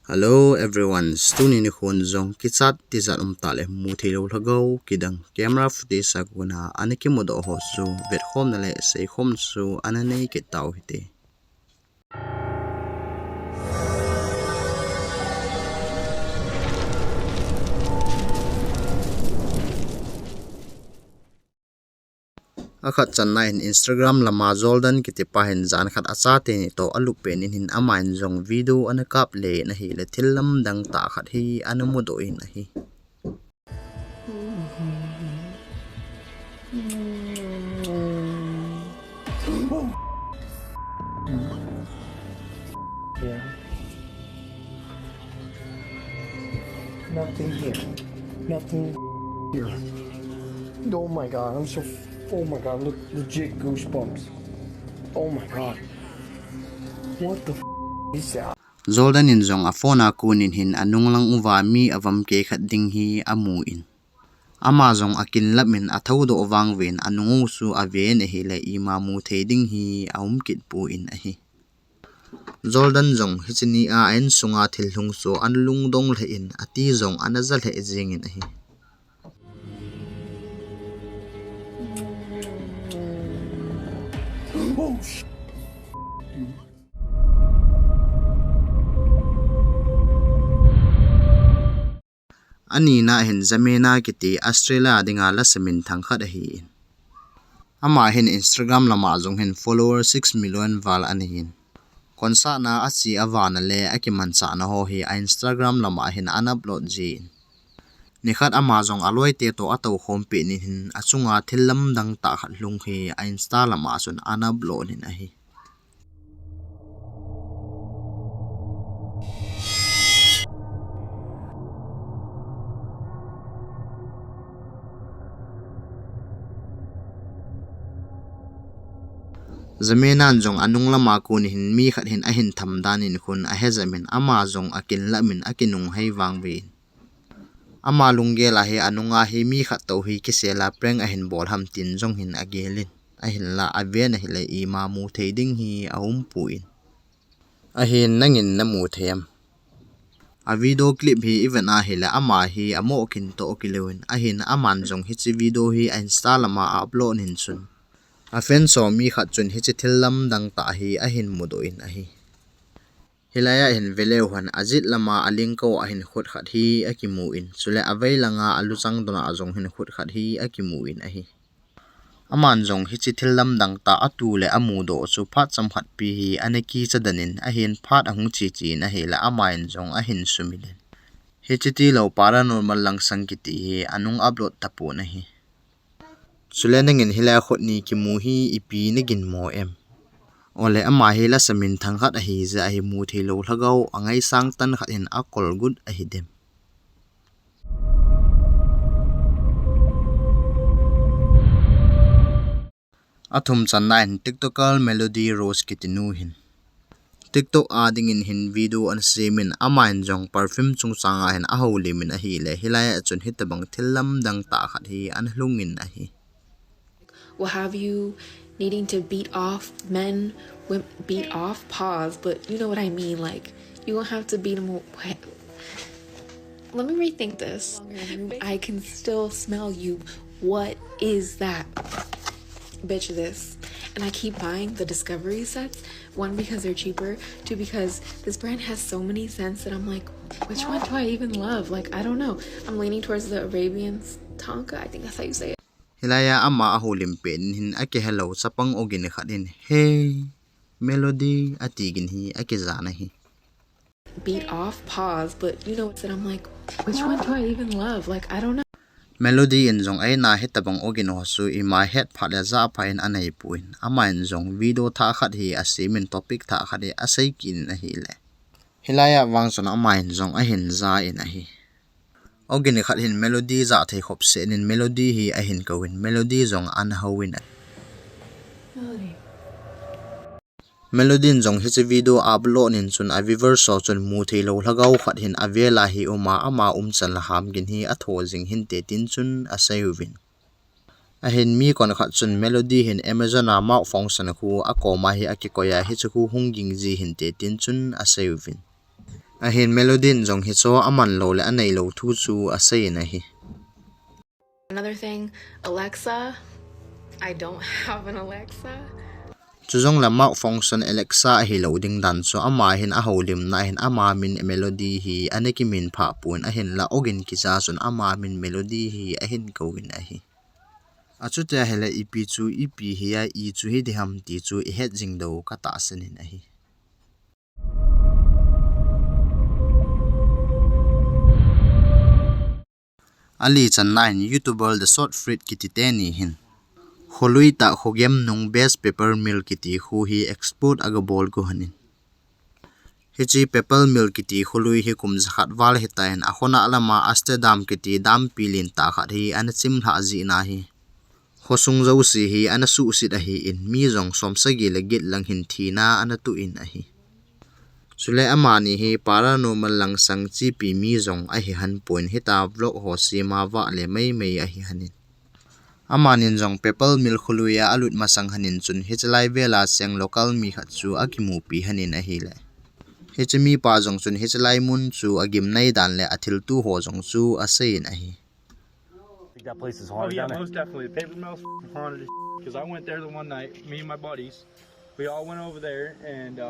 Hello everyone, stuni ni khun zong kichat tizat tale mu thil Lhagao kidang camera footage sakuna aniki modo ho su vet khom na le sei khom su ananei ke tau hite akhat channa in Instagram lama zoldan kiti pahin zan khat achate ni to alup pen in amain zong video anakap le na hi le thilam dang ta khat hi anamudo in hi Yeah. Nothing here. Nothing here. Oh my god, oh my god, legit goosebumps. Oh my god. What the is that? Zoldan in zong afona kunin hin anung lang uwa mi avam ke khat ding hi amu in ama zong akin lamin athau do wang ven anungu su aven hi le ima mu theding hi aum kit pu in a hi Zoldan zong hichini a en sunga thil hlung so an lung dong le in ati zong anazal he jing in a hi Oh ani na hin zamena kiti Australia dinga la semin thang khat a hi in ama hin Instagram lama zong hin follower 6 million wal ani hin konsa na achi awana le akiman cha na ho hi Instagram lama hin an upload ji nikhat ama zong aloi te to ato khom pe ni hin achunga thilam dang ta khat lung hi Insta lama sun an upload in a hi Zamenan zong anung lama kun hin mi khat hin a hin tham dan in khun a he zamin ama zong akin lamin akinung hei wang ve ama lungge la he anunga hi mi khat to hi kisela preng a hin bol ham tin zong hin agelin a hin la aven hi le ima mu theding hi aum puin a hin nangin na mu them a video clip hi even a hi la ama hi amo kin to kilewin a hin aman zong hi chi video hi Insta lama upload hin sun a fen so mi khat chun hi chi thilam dang ta hi a hin mudo in a hi hilaya hin veleu han azit lama aling ko a hin khut khat hi akimu in chule avei langa aluchang dona azong hin khut khat hi akimu in a hi aman zong hi chi thilam dang ta atu le amu do chu phat cham khat pi hi aneki chadanin a hin phat ahung chi chi na he la amain zong a hin sumilin hi chi ti lo paranormal lang sangkiti hi anung upload tapu na hi chule nangin hila khot ni ki mu hi ipi na gin mo em ole ama hi la samin thang khat a hi za hi mu thilo Lhagao angai sang tan khat in akol good a hi dem athum channa in tiktokal melody rose kitinu hin tiktok ading in hin video an semin amain jong perfume chung changa hin a holi min a hi le hilaya chun hitabang thilam dang ta khat hi an hlungin a hi will have you needing to beat off men, beat off, pause, but you know what I mean, like, you won't have to beat them. Let me rethink this. I can still smell you. What is that? Bitch, this. And I keep buying the Discovery sets, one because they're cheaper, two because this brand has so many scents that I'm like, which one do I even love? Like, I don't know. I'm leaning towards the Arabian Tonka, I think that's how you say it. hilaya ama a holim pen hin ake hello sapang ogin khatin hey melody atigin hi ake zana hi Beat off, pause, but you know what I'm like, which one do I even love? Like, I don't know. melody in zong ai na hetabang ogin ho su I ma het phala za phain anei puin ama in zong video tha khat hi asimin topic tha khat hi asai kin a hi le hilaya wangson ama in zong a hin za in a hi ogin khat hin melody za thei khop se nin melody hi a hin kawin melody zong an hawin melody zong hi video upload nin chun a viewer so chun mu thilo Lhagao khat hin avela hi uma ama chan ham gin hi a tho jing hin te tin chun a sayuvin a hin mi kon khat chun melody hin Amazon a ma function khu a koma hi akikoya hi chu hunging ji hin te tin chun a sayuvin a hin melodin jong hi cho aman lo le anei lo thu chu a sei na hi. Another thing, Alexa, I don't have an Alexa. Chuzong lama function Alexa hi loading dan so ama hin a holim na hin ama min melody hi aneki min pha pun a hin la ogin kisa sun ama min melody hi a hin kowin a hi. Achute hele ipi chu ipi hi ya I chu hi diham ti chu I het jing do ka ta sanin a hi. Ali chan nine YouTuber the short fruit kitite ni hin. Holui ta hogem nung best pepper mill kiti hu hi export aga bol ko hanin. Hichi pepper mill kiti holui hi kum zakhat wal hitain ahona alama Amsterdam kiti dam pilin ta khat hi an chim hla ji na hi. Hosung zo si hi an su sit a hi in mi jong somsagi le git lang hin thina an tu in a hi. Sule amani hi paranormal lang sang chi pi mi jong a hi han point hita vlog ho si ma wa le mai mai a hi hanin. Amanin jong pepper mill khuluya alut masang hanin chun hichlai vela seng local mi khat chu akimu pi hanin a hi le. Hichmi pa jong chun hichlai mun chu a gimnei dan le athil tu ho jong chu a sein a hi. That place is haunted. Oh yeah, most definitely. The paper mill's haunted because I went there the one night. Me and my buddies, we all went over there, and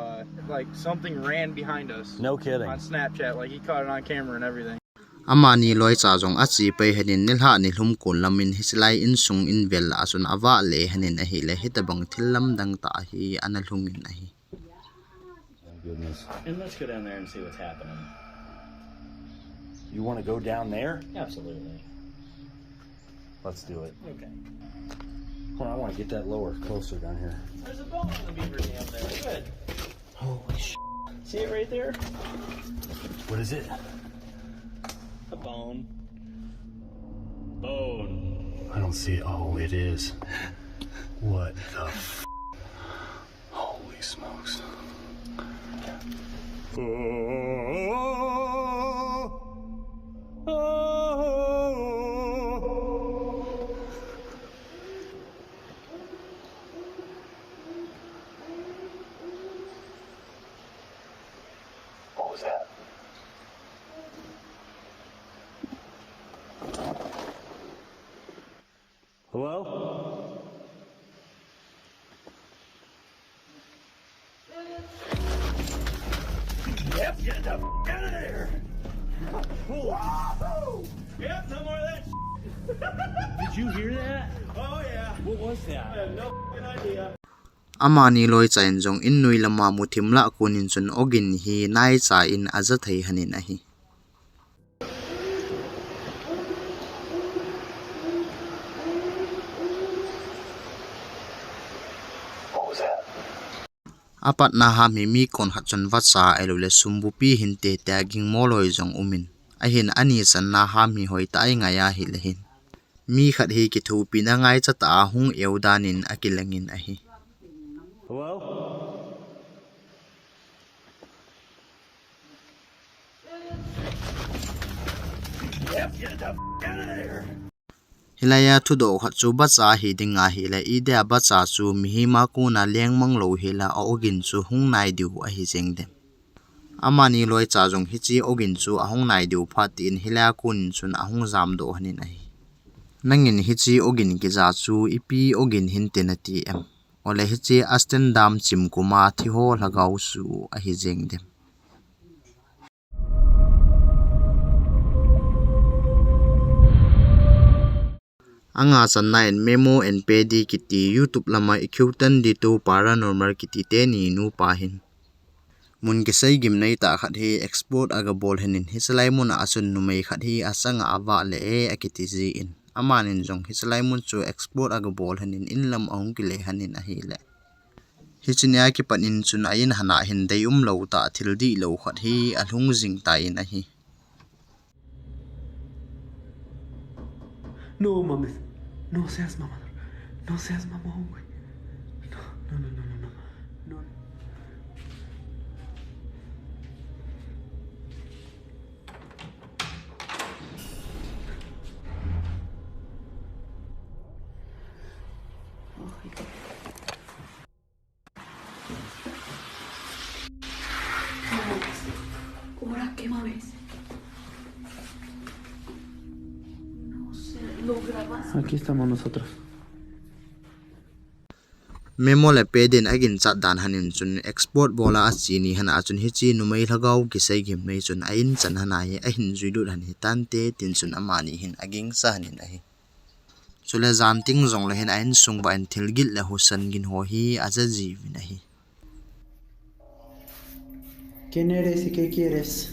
like something ran behind us. No kidding. On Snapchat, like he caught it on camera and everything. Amani loi cha jong a chi pe hanin nilha ni hlum kun lamin hislai in sung in vel asun awa le hanin a hi le hitabang thillam dang ta hi analhungin a hi. Oh goodness. And let's go down there and see what's happening. You want to go down there? Absolutely. Let's do it. Okay. Hold on, I want to get that lower, closer down here. There's a bone on the beaver dam there. Good. Holy sh! See it right there? What is it? A bone. Bone. I don't see it. Oh, it is. What the f? Holy smokes. What was that? Hello? Yep, get the f out of there! Whoa! Yep, no more of that. Did you hear that? Oh yeah. What was I that? have no idea. Amani loi cha in jong in nui lama muthimla kunin chun ogin hi nai cha in azathei hanin a hi. What was that? Apat na ha mi kon khat chun wa cha elule sumbu pi hin te tagging moloi jong umin a hin ani chan na ha mi hoi tai nga ya hi le hin mi khat hi ki thu pi na ngai cha ta hung eudanin akilangin a hi. Hello? Yep, get the f out of there! Hilaya thu do khat chu ba cha hi dinga hi la I de ba cha chu mi hi ma ku na leng mang lo hi la ogin chu hung nai diu a hi jeng dem. Amani loi cha jong hi chi ogin chu a hung nai diu phat in hilaya kun chun a hung jam do hanin a hi. Nangin hi chi ogin ki za chu ipi ogin hin tenati em. Ole hi chi Amsterdam chim kuma thi ho Lhagao su a hi jeng dem. Anga sannain memo and pedi kiti YouTube lama ikyutan dito paranormal kiti te ni nu pahin. Mun kisay gimnei ta khat hi export aga bol henin hisalay mun asun numay khat hi asanga awa le akiti zi in. Amanin jong hisalay mun chu export aga bol henin inlam ahong kile hanin ahile. Hichinya ki panin chun ayin hana hin day lo ta thil di lo khat hi alhung zing ta in ahi. No mames. No seas mamador. No seas mamón, güey. No, no, no, no, no, no. No. What mueves? No sé, lo grabas. Aquí estamos nosotros. Memo le pedin agin chat dan hanin chun export bola a chini hana chun hi chi numei Lhagao kisai gimnei chun a in chan hana hi a hin zui lut han hi tan te tin chun amani hin aging sa hanin a hi chule zan ting zong le hin a in sung ba in thil gil le husan gin ho hi aza ji vin a hi ¿Quién eres y qué quieres?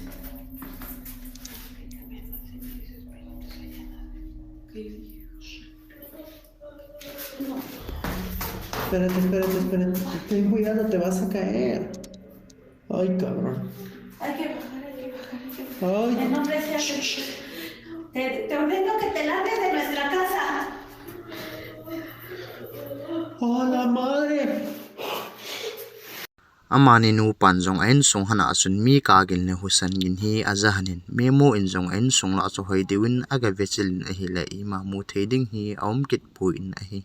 Espérate. Ten cuidado, te vas a caer. Ay, cabrón. Hay que bajar. Ay. En nombre de Jesús. Te ordeno que te largues de nuestra casa. ¡Oh, la madre! amani nu pan zong a in sung hana chun mi ka gil le husan gin hi aza hanin memo in zong a in sung la cho hoi dewin aga vechilin a hi le ima mu theding hi aum kit pu in a hi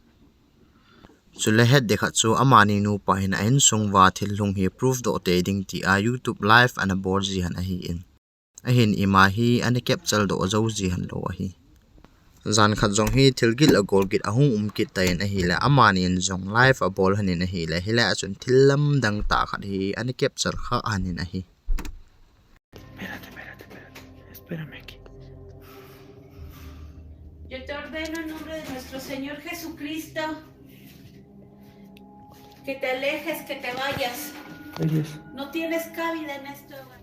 chule het dekha chu amani nu pa hin a in sung wa thil lung hi proof do te ding ti a YouTube live an a board ji han a hi in a hin ima hi an capture do zo ji han lo a hi zan khat zong hi thil gil a gol git a hung kit ta in a hi la amani in zong live a bol hanin a hi la hila chun thil lam dang ta khat hi an capture kha hanin a hi Espérame aquí. Yo te ordeno en nombre de nuestro Señor Jesucristo que te alejes, que te vayas. Ellos. No tienes cabida en este hogar.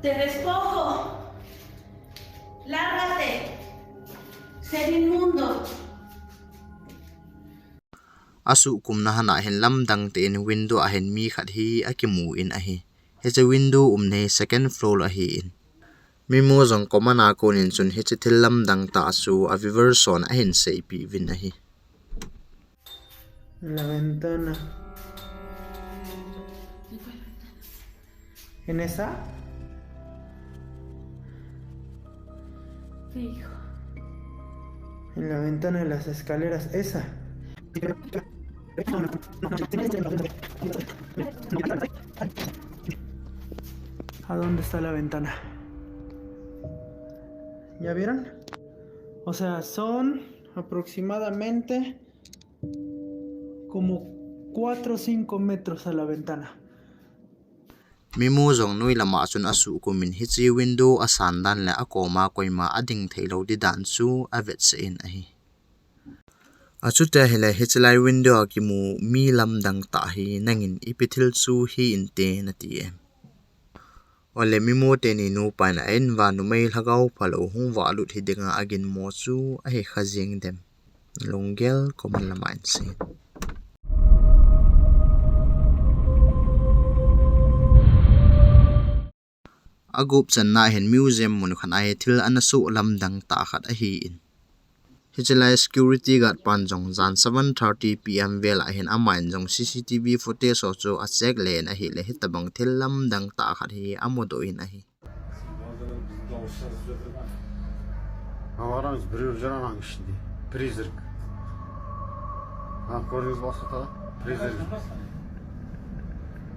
Te despojo. Lárgate. Ser inmundo. asu kumna hana hen lam dang te in window a hen mi khat hi akimu in a hi he che window nei second floor a hi in mi mo zong komana ko nin chun he che thil lam dang ta su a viver son a hen sei pi vin a hi En la ventana. ¿En esa? ¿Qué hijo? En la ventana de las escaleras. Esa. ¿A dónde está la ventana? ¿Ya vieron? O sea, son aproximadamente como 4 o 5 metros a la ventana. mi mo zong noi lama chun asu kumin hi chi window a san dan la a koma koima ading theilo di dan chu a vet se in a hi achu te hele hi chlai window ki mu mi lam dang ta hi nangin ipithil chu hi in te na ti em ole mi mo te ni nu pa na en wa nu mai Lhagao phalo hung wa lut hi denga agin mo chu a he khajing dem longel common lamain se agup chan na hen museum mun khan ai thil anasu lam dang ta khat a hi in hichelai security guard pan jong jan 7:30 pm vel a hen amain jong CCTV footage so chu a check len a hi le hi tabang thil lam dang ta khat hi amodo in a hi Avarans birer jaran şimdi. Prizerk. Ha, gördünüz mü aslında? Prizerk.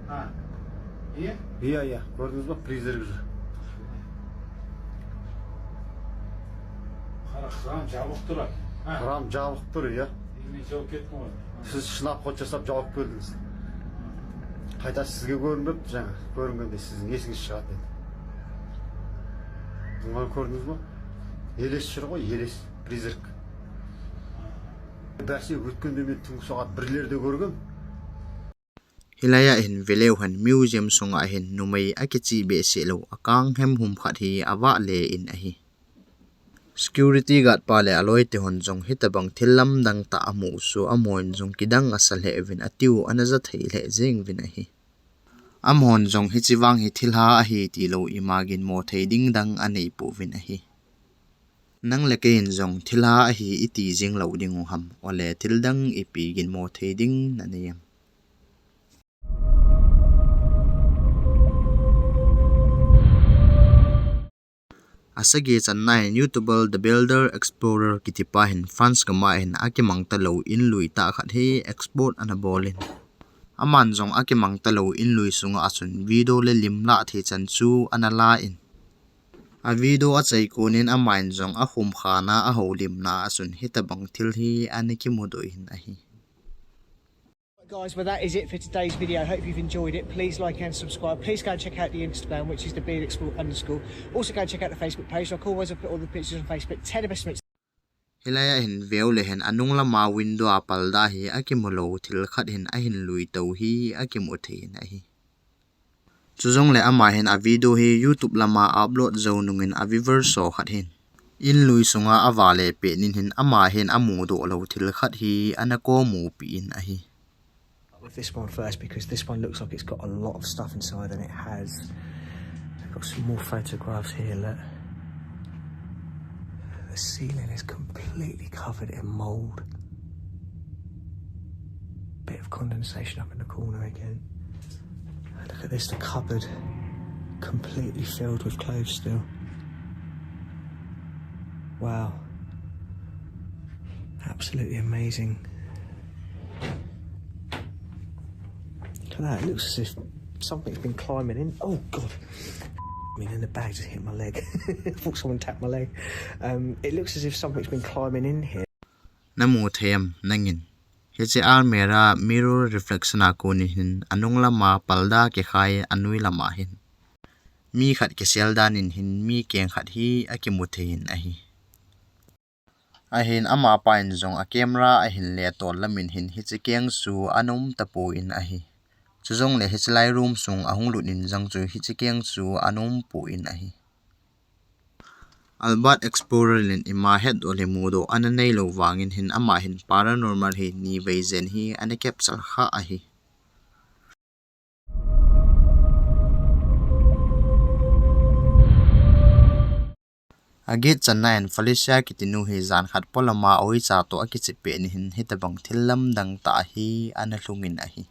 Ha. İyi? İyi. Gördünüz mü? Prizerk. Karam cevap durar. Karam cevap duruyor ya. Yine cevap etme var. Siz şınap koçasap cevap verdiniz. Hayda sizge görünmüp жаңа. Görüngende sizin esiniz шығады dedi. Bunu gördünüz mü? Елес жүр ғой, елес, призрак. Бәрсе өткенде мен түнгі сағат 1-лерде көргем. hilaya hin veleu han museum sunga hin numei akichi be selo akang hem hum khat hi awa le in a hi security guard pa le aloi te hon jong hitabang thilam dang ta amu su amoin jong kidang asal he vin atiu anaza thei le jeng vin a hi amhon jong hi chiwang hi thilha a hi ti lo imagin mo thei ding dang anei pu vin a hi nang le kein jong thilha a hi iti jing lo ding ham ole thildang ipi gin mo thei ding na neyam asagi channa hin YouTuber the builder explorer kitipa hin fans kama hin akimang ta lo in lui ta khat hi export anabolin aman zong akimang talo in lui sunga achun video le limla the chan chu anala in a video a chei kunin a main zong a hum khana a holim na achun hitabang thil hi aniki modoi hin a hi. Guys, well that is it for today's video. I hope you've enjoyed it. Please like and subscribe. Please go and check out the Instagram, which is the _. Also go and check out the Facebook page. Like always, I put all the pictures on Facebook. 10 best mates. Hilaya hin veo le hen anung lama window apal da hi akimolo thil khat hin a hin lui to hi akim uthein a hi chuzong le ama hen a video hi YouTube lama upload zonungin a viewer so khat hin in lui sunga awale pe nin hin ama hen amu do lo thil khat hi anako mu pi in a hi. With this one first, because this one looks like it's got a lot of stuff inside, and it has. I've got some more photographs here. Look, the ceiling is completely covered in mould. Bit of condensation up in the corner again. Look at this, the cupboard completely filled with clothes still. Wow, absolutely amazing. Look at that, it looks as if something's been climbing in. Oh God, I mean, and the bag just hit my leg. I thought someone tapped my leg. It looks as if something's been climbing in here. Namu them nangin hece almera mirror reflection akuni hin anung lama palda ke khai anui lama hin mi khat ke seldan in hin mi keng khat hi akimuthein a hi a hin ama pain zong a camera a hin le tol lamin hin hichi keng su anum tapu in a hi chuzong le hichlai room sung ahung lunin jang chu hichi keng su anum pu in a hi Albert Explorer lin ima head ole mudo ananei lo wangin hin ama hin paranormal hi ni weizen hi ane capsule kha a hi agit chanain Felicia kitinu hi zan khat polama oi cha to akichipe ni hin hitabang thillam dang ta hi analungin a hi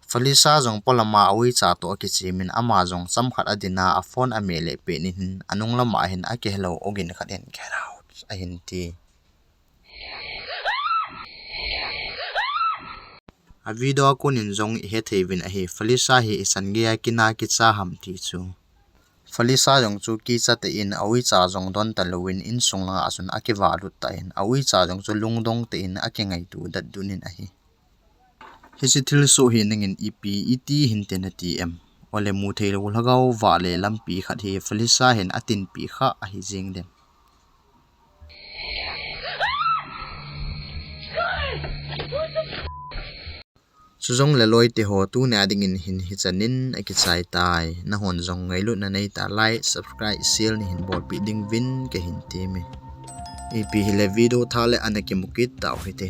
Felisa jong polama awi cha to akichimin ama jong chamkhat adina a phone a mele pe ni hin anung lama hin a ke hello ogin khaden get out a hin ti a video kunin jong he thevin a hi Felisa hi isange kina ki cha ham ti chu Felisa jong chu ki cha te in awi cha jong don talowin in sungla asun akiwa lut ta in awi cha jong chu lungdong te in akengai tu dat dunin a hi hisi thil so hi nangin ipi iti hintena tm ole mu theilo lhagao wale lampi khat hi Felisa hen atin pi kha a hi jing dem suzong le loi te ho tu na dingin hin hi chanin akichai tai na hon jong ngailu na nei ta like subscribe share ni hin bol pi ding win ke hin te me ipi hi le video thale anaki mukit ta hite